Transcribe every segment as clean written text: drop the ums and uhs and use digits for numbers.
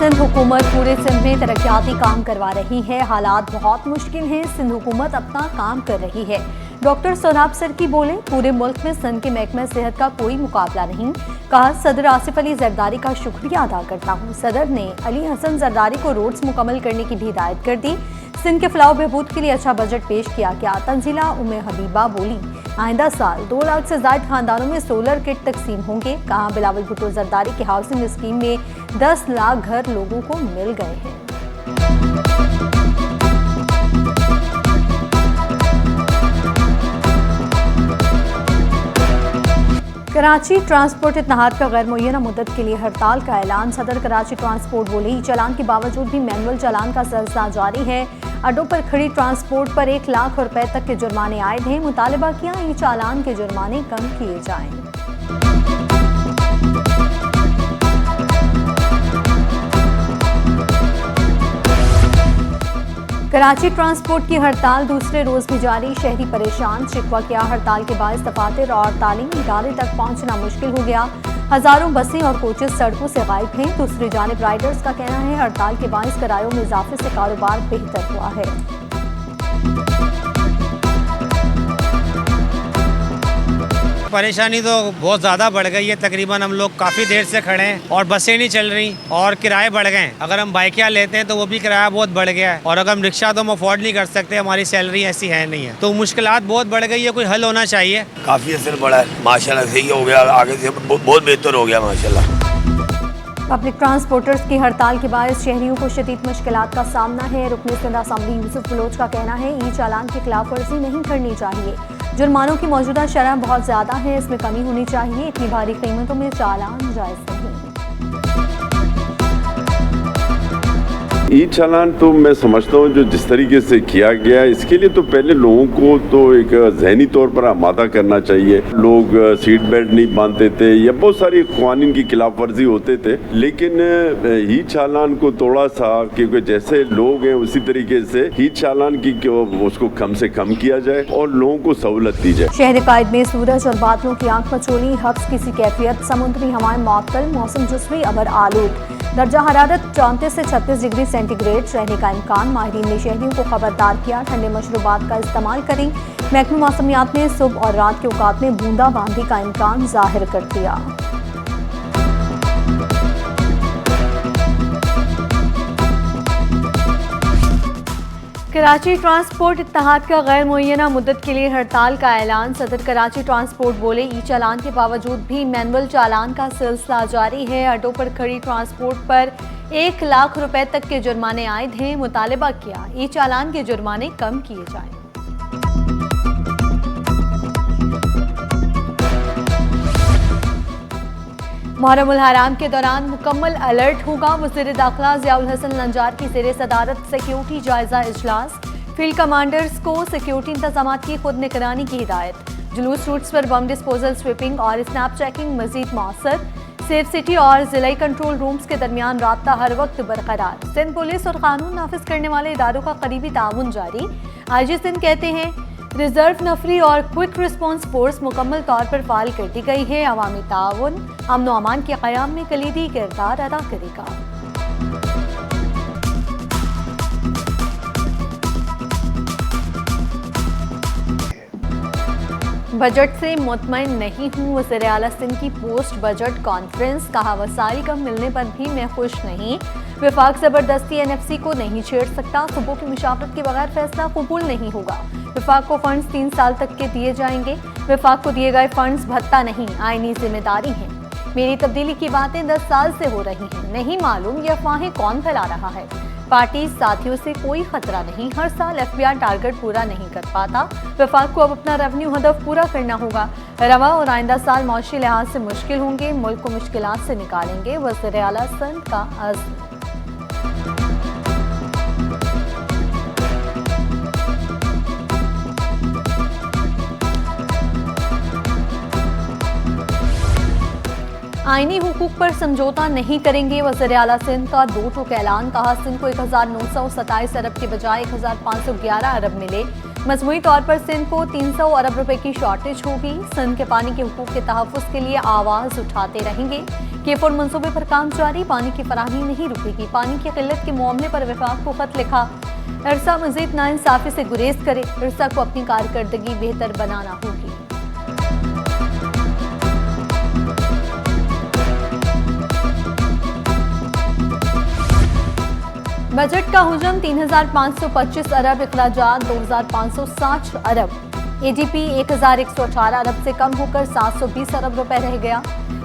सिंध हुकूमत पूरे सिंध में तरक्याती काम करवा रही है। हालात बहुत मुश्किल हैं, सिंध हुकूमत अपना काम कर रही है। डॉक्टर सोनाब सरकी बोले, पूरे मुल्क में सिंध के महकमे सेहत का कोई मुकाबला नहीं। कहा, सदर आसिफ अली जरदारी का शुक्रिया अदा करता हूँ। सदर ने अली हसन जरदारी को रोड्स मुकम्मल करने की भी हिदायत कर दी। सिंध के फलाह बहबूद के लिए अच्छा बजट पेश किया गया। तंजीला उम्मे हबीबा बोली, आइंदा साल 2 लाख से ज्यादा खानदानों में सोलर किट तकसीम होंगे। कहा, बिलावल भुट्टो जरदारी की हाउसिंग स्कीम में 10 लाख घर लोगों को मिल गए हैं। कराची ट्रांसपोर्ट इत्तेहाद का गैर मुअय्यना मुद्दत के लिए हड़ताल का ऐलान। सदर कराची ट्रांसपोर्ट बोले, ई चालान के बावजूद भी मैनुअल चालान का सिलसिला जारी है। अड्डों पर खड़ी ट्रांसपोर्ट पर 1 लाख रुपए तक के जुर्माने आए हैं। मुतालबा किया ई चालान के जुर्माने कम किए जाएं। कराची ट्रांसपोर्ट की हड़ताल दूसरे रोज भी जारी। शहरी परेशान, शिकवा किया हड़ताल के बायस दफातर और तालीमी इदारे तक पहुंचना मुश्किल हो गया। हजारों बसें और कोचेस सड़कों से गायब हैं। दूसरी जानिब राइडर्स का कहना है, हड़ताल के बायस किरायों में इजाफे से कारोबार बेहतर हुआ है। परेशानी तो बहुत ज़्यादा बढ़ गई है। तकरीबन हम लोग काफ़ी देर से खड़े हैं और बसें नहीं चल रही और किराए बढ़ गए हैं। अगर हम बाइकियाँ लेते हैं तो वो भी किराया बहुत बढ़ गया है और अगर हम रिक्शा तो हम अफोर्ड नहीं कर सकते, हमारी सैलरी ऐसी है नहीं है, तो मुश्किलात बहुत बढ़ गई है। कोई हल होना चाहिए। काफ़ी असर पड़ा है, माशाल्लाह सही हो गया, आगे से बहुत बेहतर हो गया माशाल्लाह। पब्लिक ट्रांसपोर्टर्स की हड़ताल के बायस शहरियों को शदीद मुश्किलात का सामना है। रुकन सिंध असम्बली यूसुफ बलोच का कहना है, ई चालान की खिलाफ वर्जी नहीं करनी चाहिए। जुर्मानों की मौजूदा शरह बहुत ज्यादा है, इसमें कमी होनी चाहिए। इतनी भारी कीमतों में चालान जायज नहीं। ई चालान तो मैं समझता हूँ जो जिस तरीके से किया गया, इसके लिए तो पहले लोगों को तो एक जहनी तौर पर आमादा करना चाहिए। लोग सीट बेल्ट नहीं बांधते थे या बहुत सारी कानून की खिलाफ वर्जी होते थे, लेकिन ई चालान को थोड़ा सा, क्योंकि जैसे लोग हैं उसी तरीके से ई चालान की उसको कम से कम किया जाए और लोगों को सहूलत दी जाए। शहर कायद में सूरज और बादलों की आंख मचोली, हब्स की सी कैफियत, समुद्री हवाएं मअतल, मौसम जुस्वी अबर आलूद। दर्जा हरारत 34 से 36 डिग्री सेंटीग्रेड रहने का इम्कान। माहिरीन ने शहरियों को खबरदार किया, ठंडे मशरूबात का इस्तेमाल करें। महकमा मौसमियात ने सुबह और रात के औकात में बूंदाबांदी का इम्कान जाहिर कर दिया। कराची ट्रांसपोर्ट इत्तेहाद का गैर मुअय्यना मुद्दत के लिए हड़ताल का ऐलान। सदर कराची ट्रांसपोर्ट बोले, ई चालान के बावजूद भी मैनुअल चालान का सिलसिला जारी है। अड्डों पर खड़ी ट्रांसपोर्ट पर 1 लाख रुपए तक के जुर्माने आयद हैं। मुतालबा किया ई चालान के जुर्माने कम किए जाएं। मुहर्रम उल हराम के दौरान मुकम्मल अलर्ट होगा। वज़ीर दाखिला ज़ियाउल हसन नंजार की ज़ेरे सदारत सिक्योरिटी जायजा इजलास। फील्ड कमांडर्स को सिक्योरिटी इंतजामात की खुद निगरानी की हिदायत। जुलूस रूट्स पर बम डिस्पोजल, स्वीपिंग और स्नैप चेकिंग मजीद मौसर। सेफ सिटी और जिला कंट्रोल रूम्स के दरमियान राब्ता हर वक्त बरकरार। सिंध पुलिस और कानून नाफिज करने वाले इदारों का करीबी ताउन जारी। IG सिंध कहते हैं, रिजर्व नफरी और क्विक रिस्पॉन्स फोर्स मुकम्मल तौर पर फाल कर दी गई है। अवामी ताउन अमन व अमान के क़याम में कलीदी किरदार अदा करेगा। बजट से मुतमईन नहीं हूँ, वज़ीर आला सिंध की पोस्ट बजट कॉन्फ्रेंस। कहा, वसाइल कम मिलने पर भी मैं खुश नहीं। विफाक जबरदस्ती NFC को नहीं छेड़ सकता। सूबों की मुशावरत के बगैर फैसला कबूल नहीं होगा। विफाक को फंड्स 3 साल तक के दिए जाएंगे। विफाक को दिए गए फंड्स भत्ता नहीं, आईनी जिम्मेदारी है। मेरी तब्दीली की बातें 10 साल से हो रही हैं, नहीं मालूम ये अफवाहें कौन फैला रहा है। पार्टी साथियों से कोई खतरा नहीं। हर साल FBI टारगेट पूरा नहीं कर पाता। विफाक को अब अपना रेवेन्यू हदफ पूरा करना होगा। रवा और आइंदा साल मौशी लिहाज से मुश्किल होंगे। मुल्क को मुश्किलात से निकालेंगे, वज़ीर आला सिंध का अज़्म। आईनी हुकूक पर समझौता नहीं करेंगे, वज़ीर आला सिंध का 2 टूक ऐलान। कहा, सिंध को 1927 अरब के बजाय 1511 अरब मिले। मजमूई तौर पर सिंध को 300 अरब रुपए की शॉर्टेज होगी। सिंध के पानी के हुकूक के तहफ़्फ़ुज़ के लिए आवाज़ उठाते रहेंगे। K4 मंसूबे पर काम जारी, पानी की फराहमी नहीं रुकेगी। पानी की किल्लत के मामले पर वफाक को खत लिखा। इरसा मज़ीद नाइंसाफ़ी से गुरेज करे, इरसा को अपनी कारकर्दगी बेहतर बनाना होगी। बजट का हुजम 3,525 अरब, इखराजात 2,560 अरब। ADP 1,118 अरब से कम होकर 720 अरब रुपए रह गया।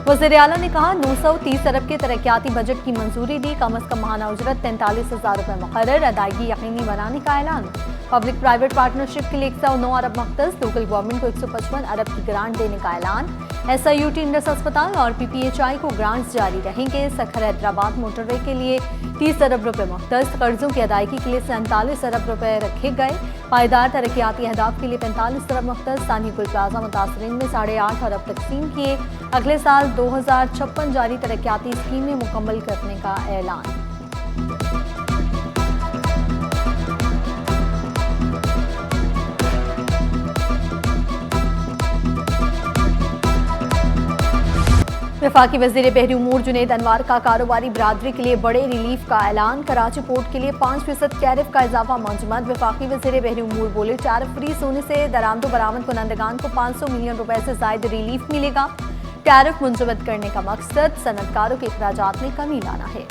वज़ीर आला ने कहा 930 अरब के तरक्याती बजट की मंजूरी दी। कम अज़ कम माहाना उजरत 43,000 रुपए मुकर्रर, अदायगी यकीनी बनाने का ऐलान। पब्लिक प्राइवेट पार्टनरशिप के लिए 109 अरब मख्तस, लोकल गवर्नमेंट को 155 अरब की ग्रांट देने का ऐलान। SIUT इंडस अस्पताल और PPHI को ग्रांट्स जारी रहेंगे। सखर हैदराबाद मोटरवे के लिए 30 अरब रुपए मुख्तस, कर्जों की अदायगी के लिए 47 अरब रुपए रखे गए। पायदार तरक्याती अहदाफ के लिए 45 अरब मुख्तस। सानी पुल प्लाजा मुतासरीन में 8.5 अरब तकसीम किए। अगले साल 2056 जारी तरक्याती स्कीमें मुकम्मल करने का ऐलान। वफाकी वज़ीर बहरी उमूर जुनैद अनवार का कारोबारी बरादरी के लिए बड़े रिलीफ का ऐलान। कराची पोर्ट के लिए 5% टैरिफ का इजाफा मंजूद। वफाकी वज़ीर बहरी उमूर बोले, टैरिफ फ्री होने से दरामदो बरामद कुनंदगान को 500 मिलियन रुपए से ज़ायद रिलीफ मिलेगा। टैरिफ मंजूद करने का मकसद सनतकारों के अखराजात में कमी लाना है।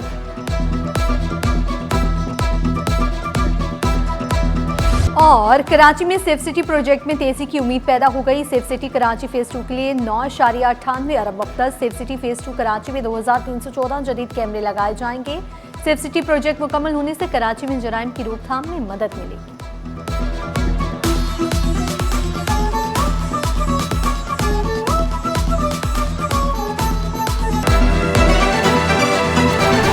और कराची में सेफ सिटी प्रोजेक्ट में तेजी की उम्मीद पैदा हो गई। सेफ सिटी कराची फेज 2 के लिए 9.98 अरब मुख्तस। सेफ सिटी फेज 2 कराची में 2314 जदीद कैमरे लगाए जाएंगे। सेफ सिटी प्रोजेक्ट मुकम्मल होने से कराची में जराइम की रोकथाम में मदद मिलेगी।